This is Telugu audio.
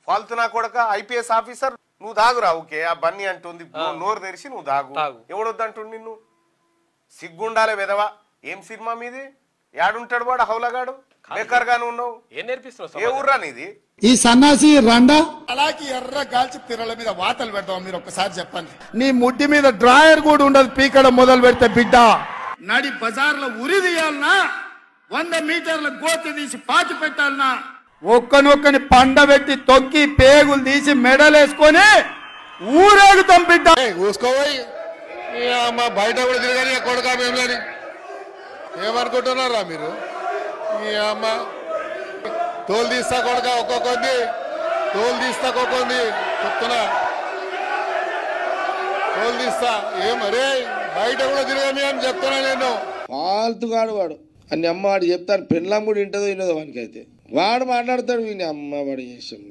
ఫాల్తు నా కొడక ఐపీఎస్ ఆఫీసర్ నువ్వు దాగురా ఓకే ఆ బన్నీ అంటుంది నోరు తెరిచి నువ్వు దాగు ఎవడొద్దంటుండు నిన్ను సిగ్గుండాలే వెదవా ఏం సినిమా మీది యాడుంటాడు వాడు హౌలగాడు బేకర్ గాను ఉన్నావు ఏం నేర్పిస్తున్నావు ఏ ఊర్రా నీది ఈ సన్నాసి రండా అలాగే ఎర్ర గాల్చి పిర్రల మీద వాతలు పెడతాం మీరు ఒక్కసారి చెప్పండి నీ ముడ్డి మీద డ్రాయర్ కూడా ఉండదు పీకడం మొదలు పెడితే బిడ్డ నడి బజార్లో ఉరి తీయాలన్నా 100 మీటర్ల గోతి తీసి పాతి పెట్టాలన్నా ఒక్కనొక్కని పండబెట్టి తొక్కి పేగులు తీసి మెడలేసుకొని ఊరేగుతాం బిడ్డ చూసుకోబోయి బయట కూడా తిరగని కొడుకా మేము లేని ఏమనుకుంటున్నారా మీరు ఈ అమ్మ తోలు తీస్తా కొడుక ఒక్కొక్కరిని తోలు తీస్తా ఒక్కొక్కరిని చెప్తున్నా తోలు తీస్తా ఏమరే బయట కూడా తిరగని అని చెప్తున్నా నేను ఫాల్తుగాడు వాడు అని అమ్మ వాడు చెప్తాను పెళ్ళం కూడా వింటదో వినదో వానికైతే వాడు మాట్లాడతాడు వీని అమ్మ వాడు చేసాం